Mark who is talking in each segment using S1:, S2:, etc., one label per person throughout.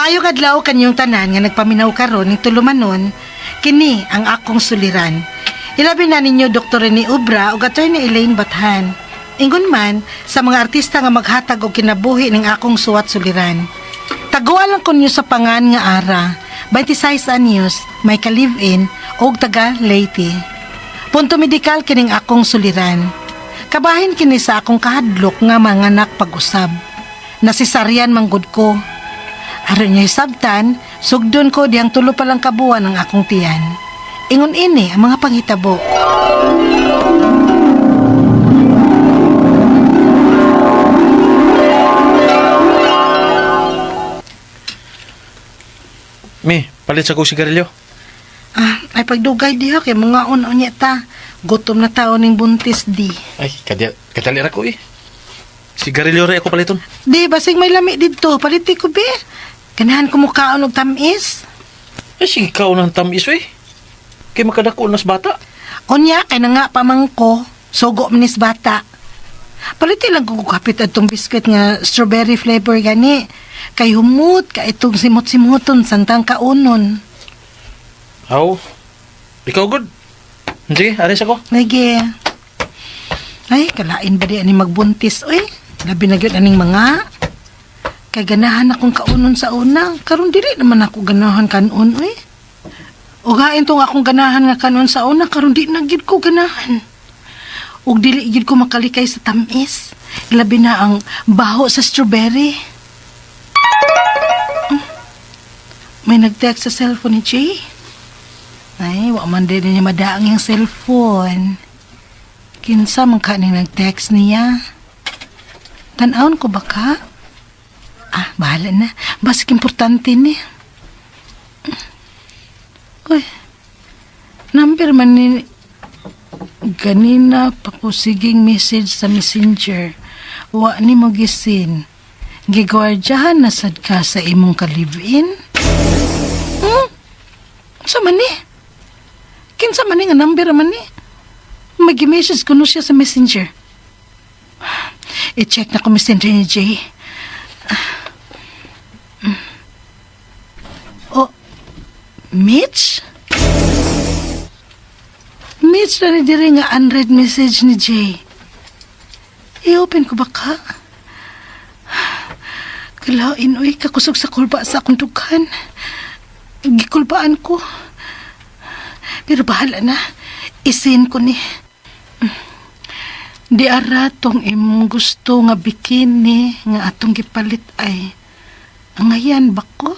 S1: Maayong adlaw kanyong tanan nga nagpaminaw karon ning tulumanon, kini ang akong suliran. Ilabi na ninyo Dr. Rene Obra ug Attorney Elaine Bathan. Ingon man sa mga artista nga maghatag og kinabuhi ning akong suwat suliran. Taguan lang kunyo sa pangan nga Ara, 26 anyos, may ka-live-in og taga Leyte. Punto medikal kining akong suliran. Kabahin kini sa akong kahadlok nga manganak pag-usab. Nasisaryan manggod ko. Aron niya sabtan, sugdon ko diyang tulo pa lang kabuan ang akong tiyan. Ingon ini ang mga panghitabo.
S2: Mi, palit sa ko sigarilyo.
S1: Ay pagdugay diha kay mga unya ta. Gutom na taon ning buntis di.
S2: Ay, kadalira ko eh. Sigarilyo rin ako paliton.
S1: Di, basig may lami dito. Paliti ko, be. Ganahan ko mukhaon og tamis.
S2: Ay, sige ka ng tamis eh. Kaya makadako nas bata.
S1: Unya, kay na nga pamangko. Sugo manis bata. Paliti lang ko kapit atong biskuit nga strawberry flavor gani. Kay humut, kay itong simot-simuton santang kaunon.
S2: Aw, ikaw good. Sige, aris ako.
S1: Lagi. Ay, kalain ba di ani magbuntis, oy? Labi na gyud aning mga. Kay ganahan akong kaunon sa una. Karon dili naman ako ganahan kanon, oy. Ugain tong akong ganahan nga kanon sa una, karon di na gyud ko ganahan. Ug dili gyud ko makalikay sa tamis. Labi na ang baho sa strawberry. May nag-text sa cellphone ni Jay. Ay, wa man din niya madaang yung cellphone. Kinsa man ka ning nag-text niya. Tan-aon ko ba ka? Bahala na. Basik importante ni. Uy, number man ni... Ganina pa ko siging message sa messenger. Wa ni mo gisin. Gigwardyahan na sad ka sa imong ka-live-in? Sa man ni? Kinsa man ni nga number man ni? Mag-message ko no siya sa messenger. I-check na ko messenger ni Jay. Oh, Mitch? Mitch na ni diri nga unread message ni Jay. I-open ko ba ka? Kalain, uy, kakusog sa kulba sa akong dughan. Gikulbaan ko. Pero bahala na. Isin ko ni. Di ara tong imong gusto nga bikini nga atong gipalit ay angayan ba ko?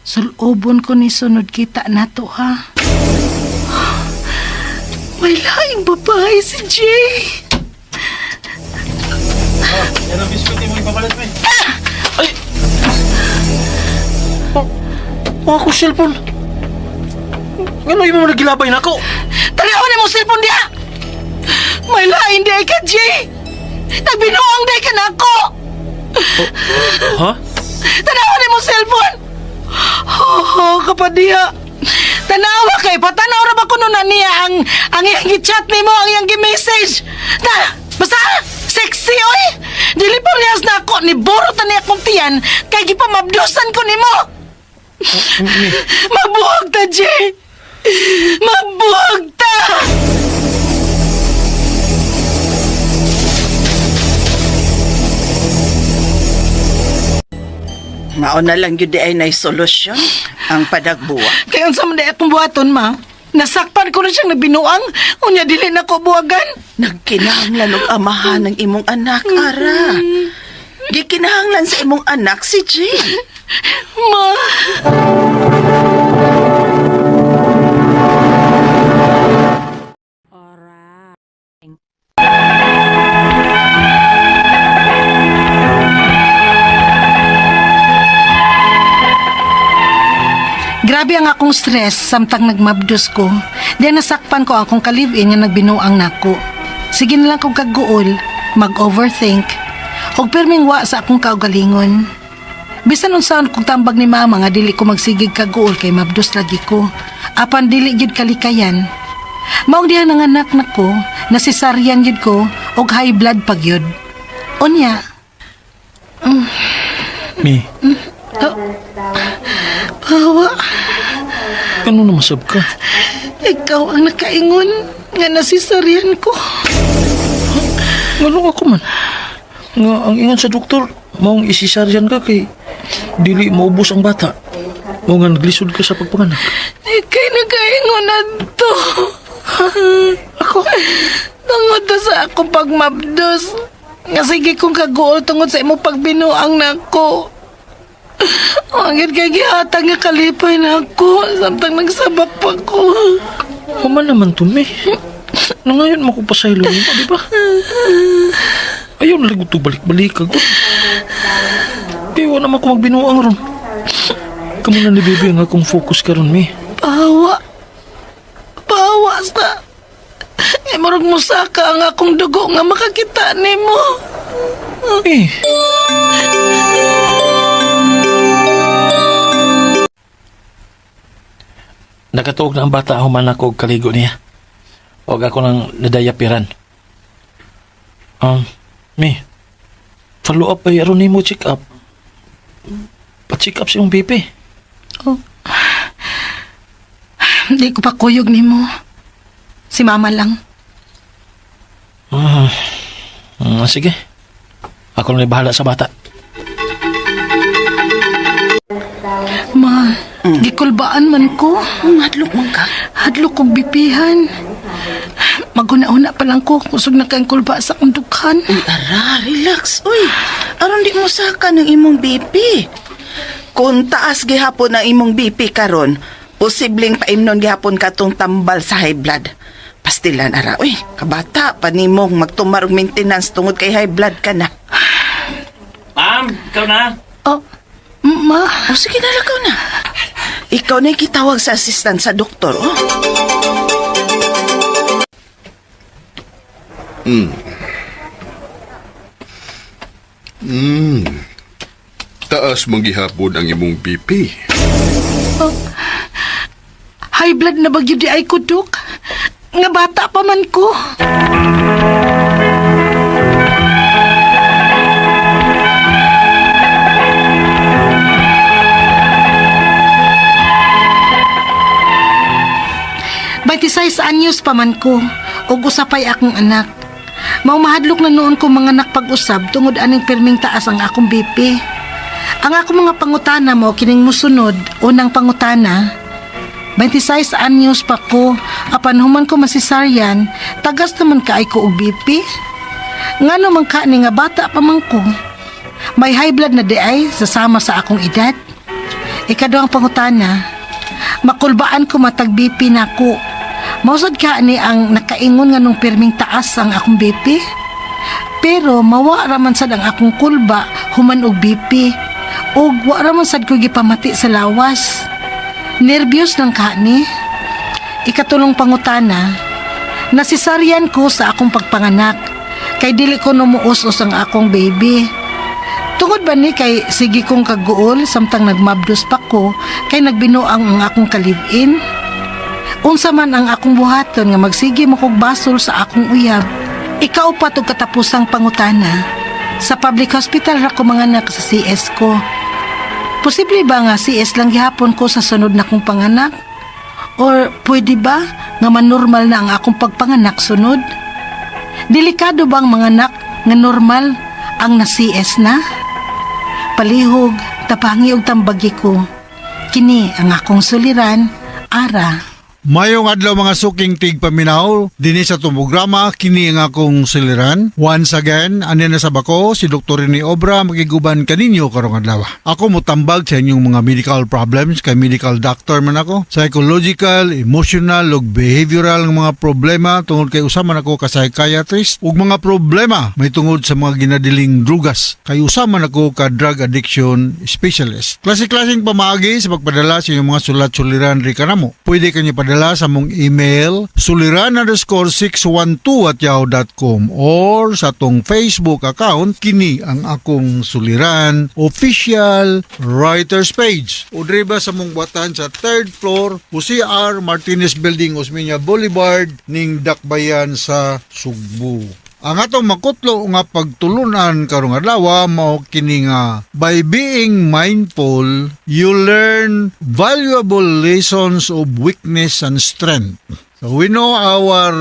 S1: Sulubon ko ni sunod kita nato ha. May laing babae si Jay.
S2: Yan ang biskuit mo ipapalit mo eh. Ay! Ako cellphone. Ngano yung mga nagilabay na ako?
S1: Tanawan mo cellphone dia. May lain di ka, Jay. Nagbinuang di ka na ako.
S2: Ha?
S1: Tanawan mo cellphone. Kapadiya. Tanawa kay patanaw ra ba kuno na niya ang iyang gi-chat nimo, ang iyang gi-message. Basta sexy oy. Dili pa riyas na ako ni borot na niya akong tiyan kay gipamabdusan ko nimo. Mabuhag ta, Jay. Mabuhag ta.
S3: Mao na lang yun di ay nay solusyon ang padagbuwa.
S1: Kaya unsa man di akong buhaton, ma? Nasakpan ko na siyang nabinuang. Unya dili na ko buwagan.
S3: Nagkinahanglan og amahan ng imong anak, Ara. Gikinahanglan sa imong anak si Jay.
S1: Ma. Grabe ang akong stress samtang nagmabdos ko. Diyan nasakpan ko akong ka-live-in nga nagbinuang nako. Sige na lang kong kaguol, mag-overthink, og pirming wa sa akong kaugalingon. Bisan unsaon kong tambag ni mama nga dili ko magsigig kaguol kay mabdos lagi ko. Apan dili gyud kalikayan. Maong diha nanganak nako, nasisaryan gyud ko og high blood pa gyud. Unya.
S2: Mi,
S1: Oh, bawa,
S2: Ano na masab ka?
S1: ikaw ang nakaingon nga nasisaryan ko.
S2: Ngano ako man? Nga ang ingon sa doktor, maong isisaryan ka kay dili maubos ang bata. O nga naglisod ka sa pagpanganak.
S1: Ikay nakaingon na to.
S2: Ako?
S1: Tungod to sa akong pagmabdos. Nga sige kong kaguol tungod sa imong pagbinuang nako. Angit kay gihatag nga kalipay na ako. Samtang nagsabak pa ko.
S2: Human naman to, me. Na ngayon makupasaylo mo, di ba? Ayaw na lang ito balik-balik ako. Kaya wala naman ako magbinuang ron. Kamu na ni Bibi ang akong focus ka ron, me.
S1: Bawa. Bawa sa... Marag mo saka ang akong dugo nga makakita ni mo.
S2: Eh, nakatuog na ang bata human ako og kaligo niya. Huwag ako nang nadayapiran. Me, follow up pa yaro ni mo check up. Pa-check up si yung BP.
S1: Hindi ko pa kuyog ni mo. Si mama lang.
S2: Sige. Ako na bahala sa bata.
S1: Ma, gikulbaan man ko.
S3: Hadlok man ka.
S1: Hadlok kong bipihan. Maguna-una pa lang ko kusog na kang kulba sa akong dukhan.
S3: Uy, ara, relax. Uy, aron di mo saka ng imong BP. Kung taas gihapon ang imong BP karon, posibleng paimnon gihapon katong tambal sa high blood. Pastilan ara. Uy, kabata pa nimong magtumar og maintenance tungod kay high blood ka na.
S2: Ma'am, ikaw na?
S1: Oh, ma.
S3: O sige na, lakaw na. Ikaw na kitawag sa assistant sa doktor, oh.
S4: Taas manggihapon ang imong BP.
S1: High blood na bagyo di ay ko, Dok. Nga bata pa man ko. Batisay sa anyos pa man ko. Ug usapay akong anak. Mahadlok na noon ko mga anak pag-usab tungod aning perming taas ang akong BP. Ang akong mga pangutana mo kining musunod. Unang pangutana, 26 anyos pa ko, apan human ko masisaryan, tagas naman kaay ko og BP. Ngano man ka ni nga bata pa man ko. May high blood na di ay sasama sa akong edad. Ikaduhang pangutana, makulbaan ko matag BP na ko. Mausad ka ni ang nakaingon nga nung pirming taas ang akong BP. Pero mawa raman sad ang akong kulba human og BP. Og wa raman sad ko gipamati sa lawas. Nervyos lang ka ni. Ikatulong pangutana, nasisaryan ko sa akong pagpanganak. Kay dili ko numuus-us ang akong baby. Tungod ba ni kay sige kong kaguol samtang nagmabdos pa ko kay nagbinuang ang akong kalib-in. Unsa man ang akong buhaton nga magsige mo kog basol sa akong uyab. Ikaw pa tong katapusang pangutana. Sa public hospital ra ko manganak sa CS ko. Posible ba nga CS lang gihapon ko sa sunod na kong panganak? Or pwede ba nga manormal na ang akong pagpanganak sunod? Delikado ba ang manganak nga normal ang na-CS na? Palihog, tapangi og tambagi ko. Kini ang akong suliran, Ara.
S5: Mayong adlaw mga suking tigpaminaw, dinhi sa programa kini ang akong siliran. Once again, ani na sa bako si Dr. Rene Obra magiguban kaninyo karong adlaw. Ako motambag sa inyong mga medical problems kay medical doctor man ako. Psychological, emotional ug behavioral ng mga problema tungod kay usa man ako ka psychiatrist ug mga problema may tungod sa mga ginadiling drugas. Kay usa man ako ka drug addiction specialist. Klase-klaseng pamaagi sa pagpadala sa inyong mga sulat-suliran ri kanamo. Pwede kanyo padala sa mong email suliran_612@yahoo.com or sa tong Facebook account kini ang akong suliran official writers page o driba sa mong buhatan sa 3rd floor Jose R. Martinez Building, Osmeña Boulevard ning Dakbayan sa Sugbo. Ang atong makutlo nga pagtulunan karong adlaw mao kini nga by being mindful you learn valuable lessons of weakness and strength. So we know our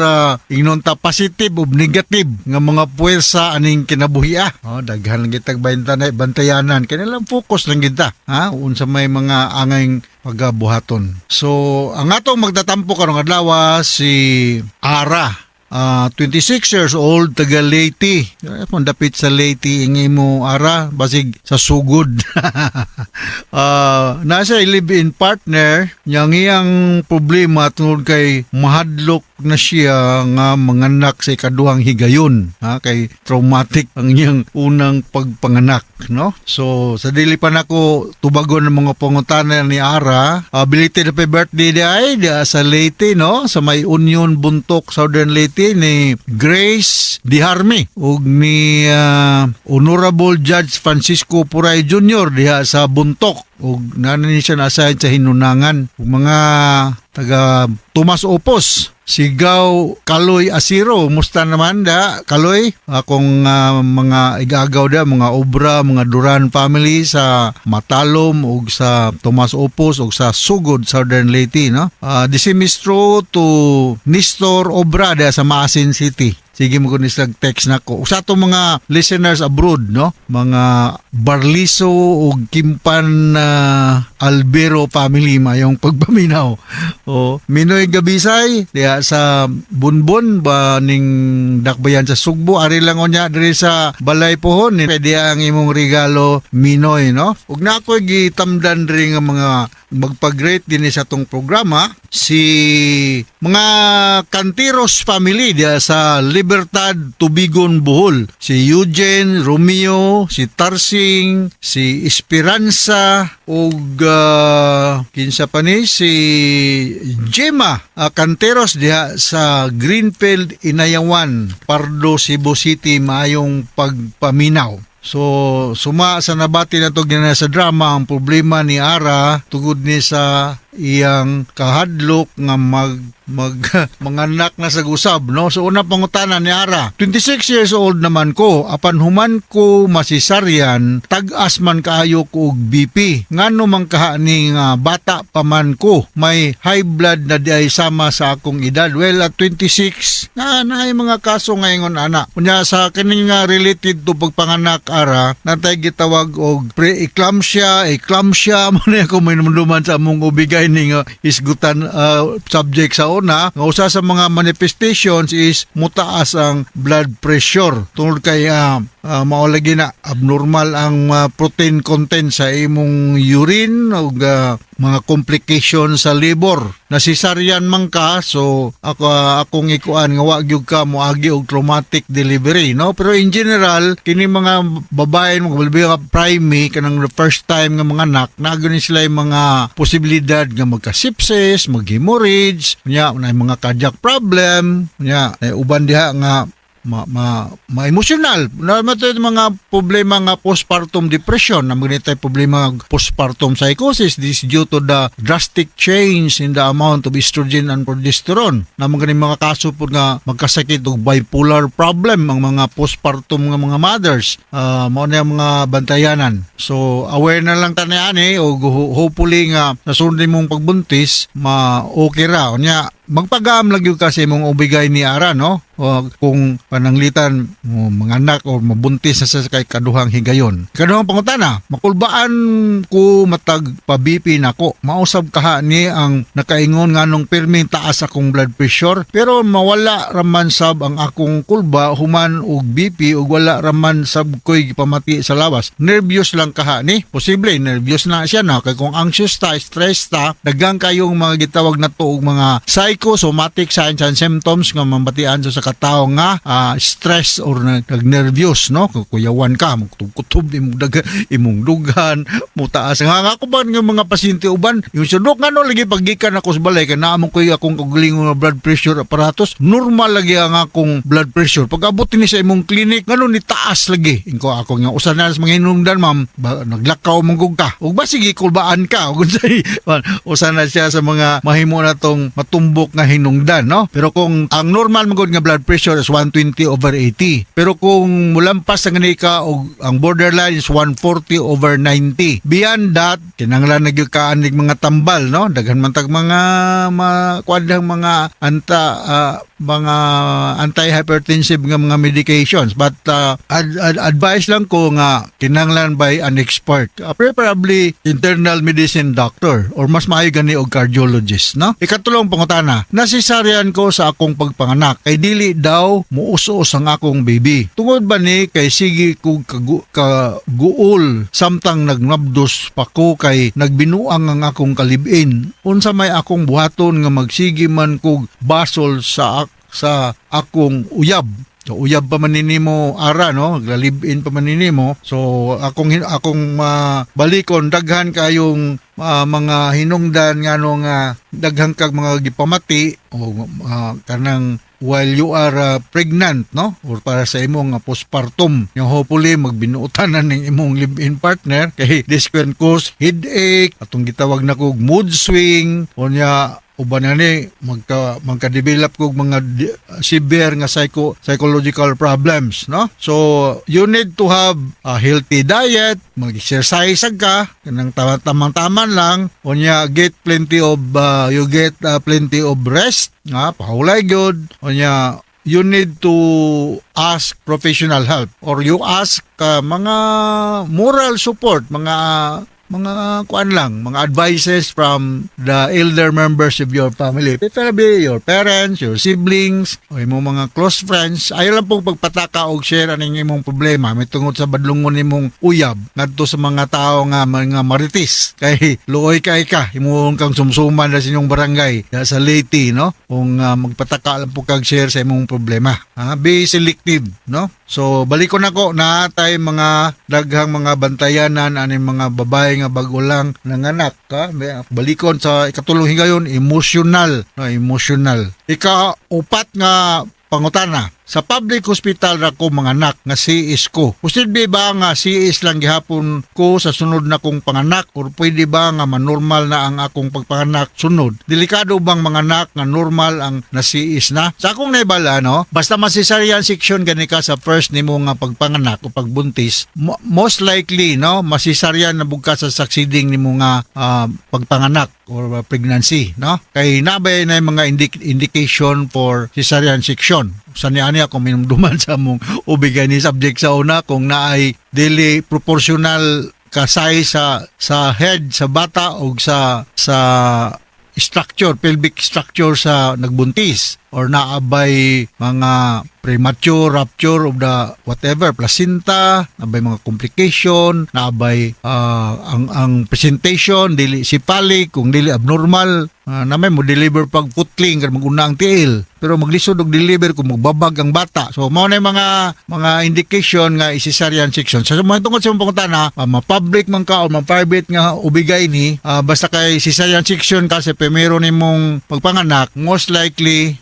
S5: inunta positive o negative nga mga puwersa aning kinabuhi. Daghan lang kitag bantayanan. Kanilang focus lang kita. Unsa may mga angay pagabuhaton. So ang atong magtatampo karong adlaw si Ara. 26 years old, taga Leyte. Dapit sa Leyte, ingi mo Ara, basig sa sugod. Nasa live-in partner, niyang iyang problema tungkol kay mahadlok na siya nga manganak sa ikaduhang higayon. Kay traumatic ang iyang unang pagpanganak. No? So, sa dili pa nako tubagon ng mga pangutana ni Ara, belated happy birthday dia sa Leyte, no? Sa may Union Buntok, Southern Leyte ni Grace Diharme ug ni Honorable Judge Francisco Puray Jr. diha sa Buntok ug nanan siya na-assign sa hinunangan ug mga taga Tomas Opos Sigaw Kaloy Asiro, musta naman da Kaloy? Akong mga igagaw da, mga obra, mga Duran family sa Matalom ug sa Tomas Opos ug sa Sugod, Southern Leyte, no? The same is true to Nestor Obra da sa Maasin City. Sige mo kunis text na ko. Sa itong mga listeners abroad, no? Mga Barliso o Kimpan Albero family, mayong pagpaminaw. Minoy Gabisay, diya sa Bunbon, ba ning dakbayan sa Sugbo, ari lang o niya, diri sa Balay Pohon, pwede ang imong regalo, Minoy, no? Ug na ako gitamdan rin nga mga magpag-rate din sa tong programa, si mga Cantiros family diya sa Libertad, Tubigon, Bohol. Si Eugene, Romeo, si Tarsing, si Esperanza, ug kinsa pa ni si Gemma Canteros diha sa Greenfield, Inayawan, Pardo, Cebu City, maayong pagpaminaw. So, suma sa nabati na to sa drama, ang problema ni Ara tugod ni sa iyang kahadlok nga manganak na sa gusab, no? So una pangutana ni Ara, 26 years old naman ko, apan human ko masisaryan, tag-as man kaayo ko og BP. Ngano man kahaning bata pa man ko, may high blood na di ay sama sa akong edad. Well, at 26 na mga kaso ngayon ana. Kunya sa kining related to pagpanganak Ara, natay gitawag og pre-eclampsia, mo na ako may naman sa among ubigay ning isgutan subject sa una. Nga usa sa mga manifestations is mutaas ang blood pressure tungod kay maulagi na abnormal ang protein content sa imong urine o mga complications sa liver. Nasisaryan man ka, so akong ikuan nga wa gyud ka moagi og traumatic delivery, no? Pero in general kini mga babae mga prime kanang first time nga mga anak, nagani sila yung mga posibilidad nga magka-sepsis, mag-hemorrhage, nya na mga cardiac problem, nya uban diha nga ma-emotional. Mga problema nga postpartum depression, na mga problema nga postpartum psychosis. This is due to the drastic change in the amount of estrogen and progesterone. Na mga kaso po nga magkasakit og bipolar problem ang mga postpartum nga mga mothers. Mao na mga bantayanan. So aware na lang tanayani o hopefully nga nasundin mong pagbuntis okay ra. Nya magpagam lang yung kasi mong ubigay ni Ara, no? O kung pananglitan mo mga anak o mabuntis na sa kay kaduhang higayon. Kaduhang pangutana, makulbaan ko matag pa-BP nako. Mausab kaha ni ang nakaingon nganong pirming taas akong blood pressure, pero mawala raman sab ang akong kulba human og BP ug wala raman sab koy pamati sa lawas. Nervyos lang kaha ni. Posible nervyos na siya na kay kung anxious ta, stress ta, daghang kayong mga gitawag na to og mga psychosomatic signs and symptoms nga mambatian sa katao nga stress or nag-nervyos, no? Kuyawan ka, magtugkutob imong dugan, mutaas nga ako ba ng mga pasyente uban yung sudok nga no lagi paggikan ako sa balay kay naamong ko akong kagalingon nga blood pressure apparatus, normal lagi ang akong blood pressure. Pag abot ni sa imong clinic ngano ni taas lagi ingko ako nga usa na sa mga hinungdan ma'am naglakaw manggug ka ug ba sige kulbaan ka ug usa na siya sa mga mahimo na tong matumbok stroke nga hinungdan, no? Pero kung ang normal magod nga blood pressure is 120/80. Pero kung mulampas ang ka o ang borderline is 140/90. Beyond that, kinanglan nagyukaan ning mga tambal, no? Daghan man tag mga kuandang mga mga anti-hypertensive nga mga medications, but advice lang ko nga kinanglan by an expert, preferably internal medicine doctor or mas maayo gani og cardiologist, no? Ikatulong pangutana, nasisaryan ko sa akong pagpanganak kay dili daw muusos ang akong baby. Tungod ba ni kay sige ko kaguol samtang nagnabdos pa ko kay nagbinuang ang akong kalibin. Unsa may akong buhaton nga magsige man kog basol sa akong uyab. So uyab pa man ninimo ara, no, galibin pa man ninimo. So akong balikon daghan kayong mga hinungdan ngano nga daghang kag mga gipamati o kanang while you are pregnant, no, or para sa imong postpartum, yung hopefully magbinuotan na ning imong live-in partner kay this can cause headache, atong gitawag na kog mood swing, unya uban na ni magka-develop kog mga severe nga psychological problems, no? So you need to have a healthy diet, mag-exercise ka kanang tamang-taman lang, unya get plenty of plenty of rest, nga pahulay gyud, unya you need to ask professional help or you ask mga moral support, mga kuan lang, mga advices from the elder members of your family. Preferably your parents, your siblings, o imong mga close friends. Ayaw lang pong pagpataka o share aning imong problema. May tungod sa badlungon imong uyab ngadto sa mga tao nga mga maritis. Kay luoy kay ka, imong kang sumsuman na sa inyong barangay sa Leyte, no? Kung magpataka lang po kag share sa imong problema. Be selective, no? So balikon ako na tay mga daghang mga bantayanan aning mga babae nga bago lang nanganak, balikon sa ikatulong higayon emotional, no, emotional. Ika-upat nga pangutana, sa public hospital ra ko manganak nga CS ko. Posible ba nga CS lang gihapon ko sa sunod na kong panganak or pwede ba nga manormal na ang akong pagpanganak sunod? Delikado bang manganak nga normal ang na CS na? Sa akong naibala, no, basta cesarean section gani ka sa first nimo nga pagpanganak o pagbuntis, most likely, no, cesarean na bugka sa succeeding nimo nga pagpanganak or pregnancy, no? Kay nabay na mga indication for cesarean section. Sa niya kung minumduman sa mong ubigay ni subject sa una kung naay dili proportional ka size sa head sa bata o sa structure, pelvic structure sa nagbuntis or naabay mga premature rupture of the whatever placenta, naabay mga complication, naabay ang presentation dili cephalic, kung dili abnormal, namay mo deliver pag putling kag maguna ang tiil, pero maglisod og deliver kung magbabag ang bata. So mao na mga indication nga cesarean section. So mo tungod sa pangutana, ma-public man ka o ma-private nga ubigay ni, basta kay cesarean section ka sa primero nimong pagpanganak, most likely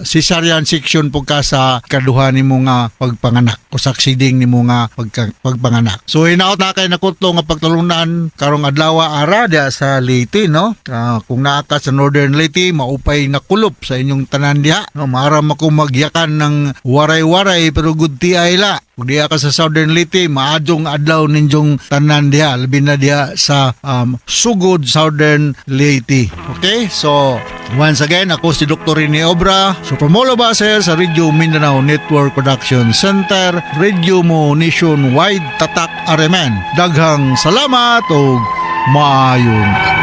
S5: cesarean section po ka sa kaduha nimo nga pagpanganak o succeeding nimo nga pagpanganak. So hinaot na kay nakutlo nga pagtulunan karong adlaw ara dia sa Leyte, no? Kung naa ka sa Northern Leyte, maupay na kulop sa inyong tanan diha, no? Maaram ako magyakan ng waray-waray pero good tiay la. Kung diha ka sa Southern Leyte, maadjong adlaw ninyong tanan diha, labi na diha sa Sugod, Southern Leyte. Okay? So, once again, ako si Dr. Rene Obra. So, from all of us here sa Radio Mindanao Network Production Center, Radio mo nationwide tatak aremen. Daghang salamat o maayong